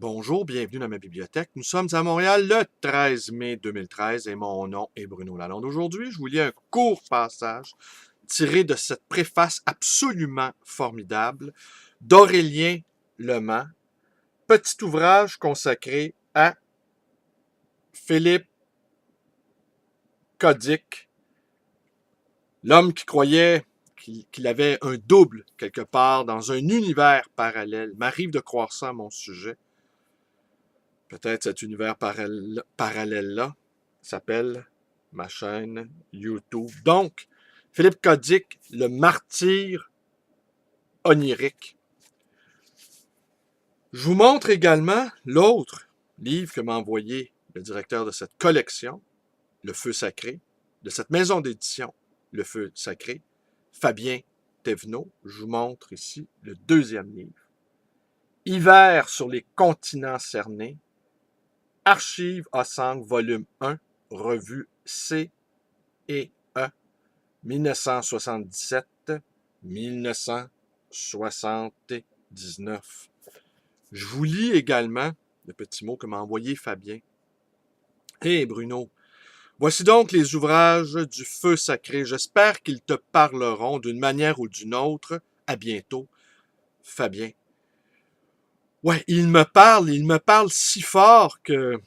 Bonjour, bienvenue dans ma bibliothèque. Nous sommes à Montréal le 13 mai 2013 et mon nom est Bruno Lalonde. Aujourd'hui, je vous lis un court passage tiré de cette préface absolument formidable d'Aurélien Lemans, petit ouvrage consacré à Philippe Cadic, l'homme qui croyait qu'il avait un double quelque part dans un univers parallèle. M'arrive de croire ça à mon sujet. Peut-être cet univers parallèle-là s'appelle ma chaîne YouTube. Donc, Philippe Cadic, le martyr onirique. Je vous montre également l'autre livre que m'a envoyé le directeur de cette collection, Le Feu Sacré, de cette maison d'édition, Le Feu Sacré, Fabien Thévenot. Je vous montre ici le deuxième livre. Hiver sur les continents cernés, Archives A5, volume 1, revue C et E, 1977-1979. Je vous lis également le petit mot que m'a envoyé Fabien. Hé Bruno, voici donc les ouvrages du Feu Sacré. J'espère qu'ils te parleront d'une manière ou d'une autre. À bientôt, Fabien. Ouais, ils me parlent si fort que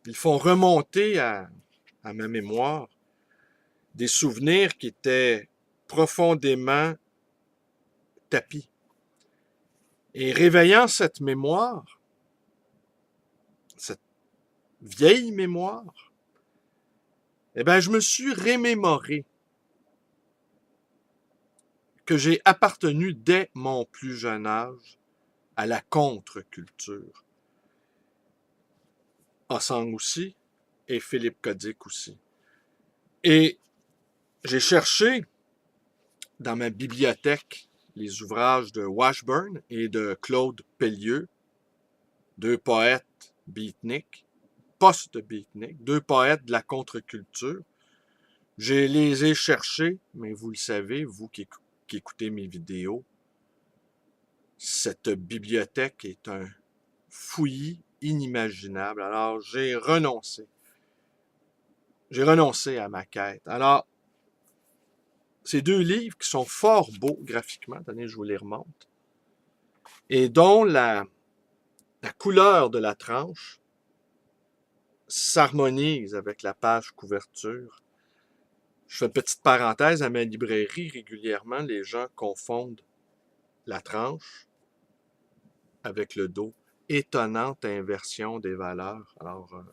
ils font remonter à ma mémoire des souvenirs qui étaient profondément tapis. Et réveillant cette mémoire, cette vieille mémoire, eh bien, je me suis remémoré que j'ai appartenu dès mon plus jeune âge à la contre-culture. Assange aussi, et Philippe Cadic aussi. Et j'ai cherché dans ma bibliothèque les ouvrages de Washburn et de Claude Pellieu, deux poètes beatniks, post-beatniks, deux poètes de la contre-culture. Je les ai cherchés, mais vous le savez, vous qui écoutez mes vidéos, cette bibliothèque est un fouillis inimaginable. Alors, j'ai renoncé. J'ai renoncé à ma quête. Alors, ces deux livres qui sont fort beaux graphiquement, attendez, je vous les remonte, et dont la couleur de la tranche s'harmonise avec la page couverture. Je fais une petite parenthèse, à ma librairie, régulièrement, les gens confondent la tranche avec le dos. Étonnante inversion des valeurs. Alors,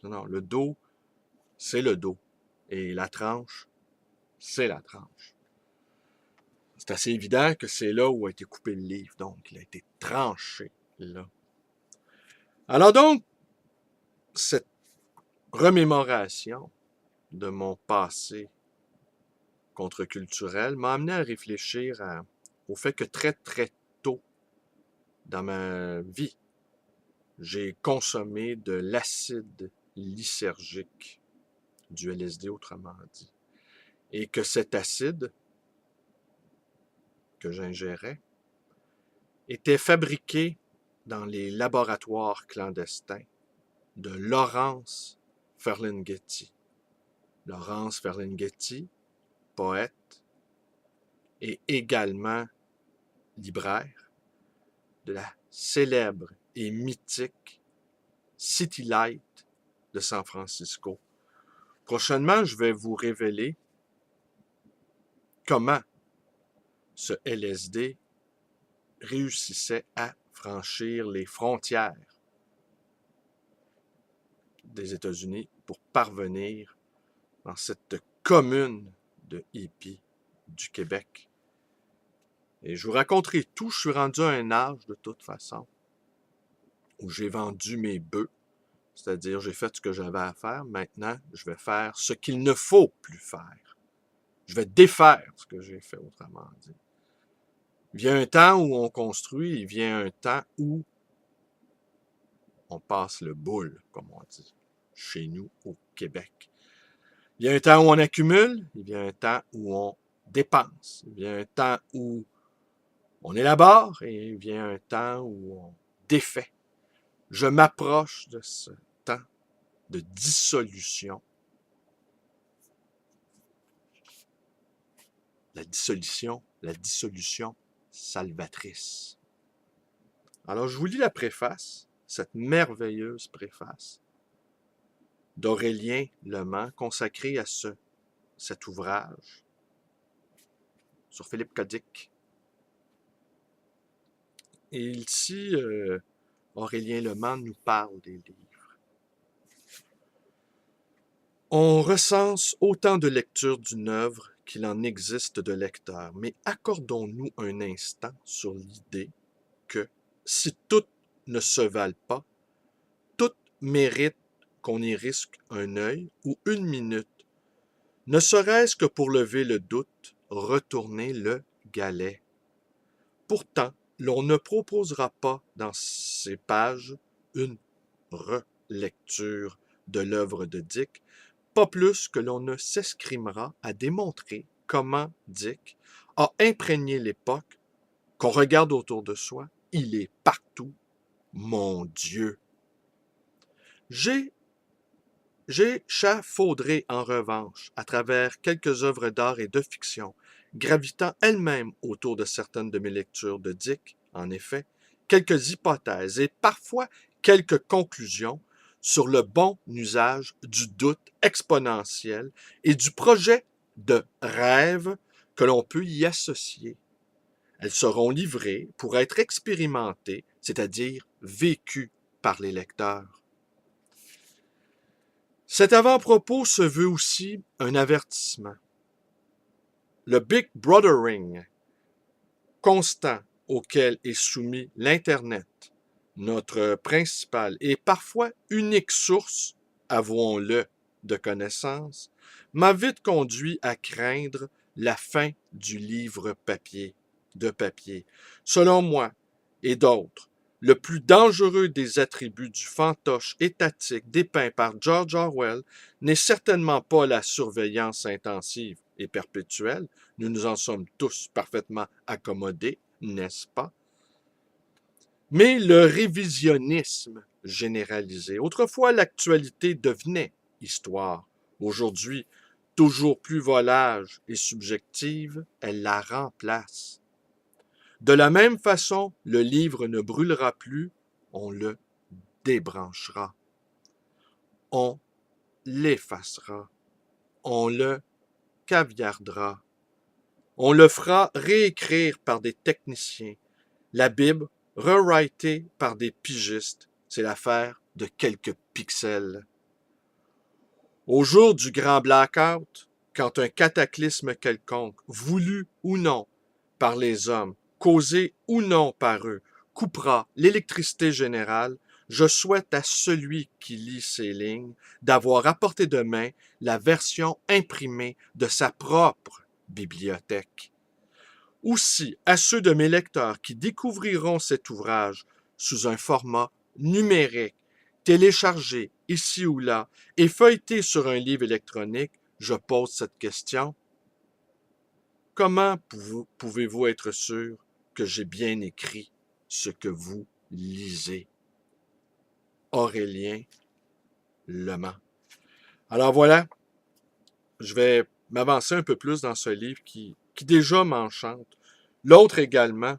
non, le dos, c'est le dos. Et la tranche, c'est la tranche. C'est assez évident que c'est là où a été coupé le livre. Donc, il a été tranché là. Alors donc, cette remémoration de mon passé contre-culturel m'a amené à réfléchir au fait que très, très tôt dans ma vie, j'ai consommé de l'acide lysergique, du LSD autrement dit, et que cet acide que j'ingérais était fabriqué dans les laboratoires clandestins de Laurence Ferlinghetti. Laurence Ferlinghetti, poète et également libraire de la célèbre et mythique City Light de San Francisco. Prochainement, je vais vous révéler comment ce LSD réussissait à franchir les frontières des États-Unis pour parvenir dans cette commune de hippies du Québec. Et je vous raconterai tout. Je suis rendu à un âge, de toute façon, où j'ai vendu mes bœufs, c'est-à-dire j'ai fait ce que j'avais à faire. Maintenant, je vais faire ce qu'il ne faut plus faire. Je vais défaire ce que j'ai fait, autrement dit. Il vient un temps où on construit, il vient un temps où on passe le boule, comme on dit, chez nous au Québec. Il y a un temps où on accumule, il y a un temps où on dépense, il y a un temps où on élabore et il vient un temps où on défait. je m'approche de ce temps de dissolution. La dissolution salvatrice. Alors, je vous lis la préface, cette merveilleuse préface d'Aurélien Lemans, consacrée à cet ouvrage sur Philippe Cadic. Et ici, Aurélien Lemans nous parle des livres. On recense autant de lectures d'une œuvre qu'il en existe de lecteurs, mais accordons-nous un instant sur l'idée que, si toutes ne se valent pas, toutes méritent qu'on y risque un œil ou une minute, ne serait-ce que pour lever le doute, retourner le galet. Pourtant, l'on ne proposera pas dans ces pages une relecture de l'œuvre de Dick, pas plus que l'on ne s'escrimera à démontrer comment Dick a imprégné l'époque, qu'on regarde autour de soi, il est partout, mon Dieu. J'ai chafaudré en revanche, à travers quelques œuvres d'art et de fiction, gravitant elles-mêmes autour de certaines de mes lectures de Dick, en effet, quelques hypothèses et parfois quelques conclusions sur le bon usage du doute exponentiel et du projet de rêve que l'on peut y associer. Elles seront livrées pour être expérimentées, c'est-à-dire vécues par les lecteurs. Cet avant-propos se veut aussi un avertissement. Le Big Brothering constant auquel est soumis l'Internet, notre principale et parfois unique source, avouons-le, de connaissances, m'a vite conduit à craindre la fin du livre de papier. Selon moi et d'autres, le plus dangereux des attributs du fantoche étatique dépeint par George Orwell n'est certainement pas la surveillance intensive et perpétuelle, nous nous en sommes tous parfaitement accommodés, n'est-ce pas? Mais le révisionnisme généralisé. Autrefois, l'actualité devenait histoire. Aujourd'hui, toujours plus volage et subjective, elle la remplace. De la même façon, le livre ne brûlera plus, on le débranchera. On l'effacera. On le caviardera. On le fera réécrire par des techniciens. La Bible, rewritée par des pigistes, c'est l'affaire de quelques pixels. Au jour du grand blackout, quand un cataclysme quelconque, voulu ou non par les hommes, causé ou non par eux, coupera l'électricité générale, je souhaite à celui qui lit ces lignes d'avoir à portée de main la version imprimée de sa propre bibliothèque. Aussi à ceux de mes lecteurs qui découvriront cet ouvrage sous un format numérique, téléchargé ici ou là et feuilleté sur un livre électronique, je pose cette question. Comment pouvez-vous être sûr que j'ai bien écrit ce que vous lisez? Aurélien Lemans. Alors voilà, je vais m'avancer un peu plus dans ce livre qui déjà m'enchante. L'autre également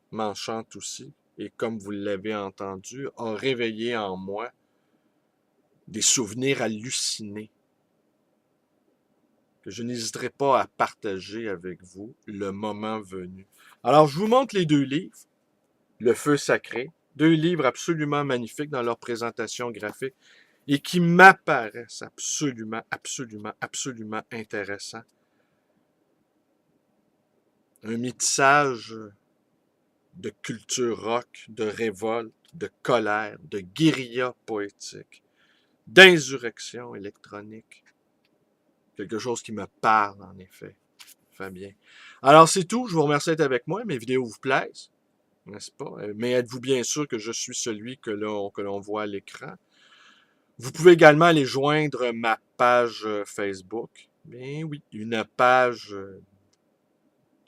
m'enchante aussi, et comme vous l'avez entendu, a réveillé en moi des souvenirs hallucinés que je n'hésiterai pas à partager avec vous le moment venu. Alors, je vous montre les deux livres, Le Feu Sacré, deux livres absolument magnifiques dans leur présentation graphique et qui m'apparaissent absolument intéressants. Un métissage de culture rock, de révolte, de colère, de guérilla poétique, d'insurrection électronique. Quelque chose qui me parle, en effet, Fabien. Alors, c'est tout. Je vous remercie d'être avec moi. Mes vidéos vous plaisent, n'est-ce pas? Mais êtes-vous bien sûr que je suis celui que l'on voit à l'écran? Vous pouvez également aller joindre ma page Facebook. Bien oui, une page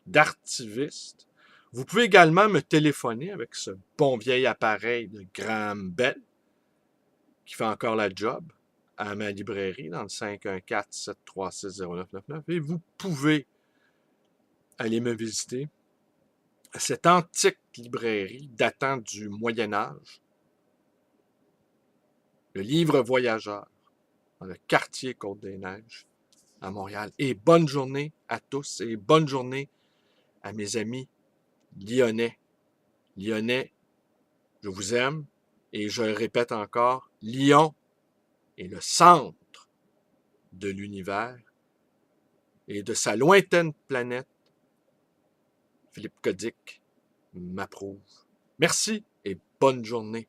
d'artiviste Vous pouvez également me téléphoner avec ce bon vieil appareil de Graham Bell qui fait encore la job à ma librairie dans le 514-736-0999 et vous pouvez aller me visiter à cette antique librairie datant du Moyen Âge, le Livre Voyageur, dans le quartier Côte-des-Neiges, à Montréal. Et bonne journée à tous et bonne journée à mes amis lyonnais. Lyonnais, je vous aime et je le répète encore, Lyon est le centre de l'univers et de sa lointaine planète. Philippe Cadic m'approuve. Merci et bonne journée.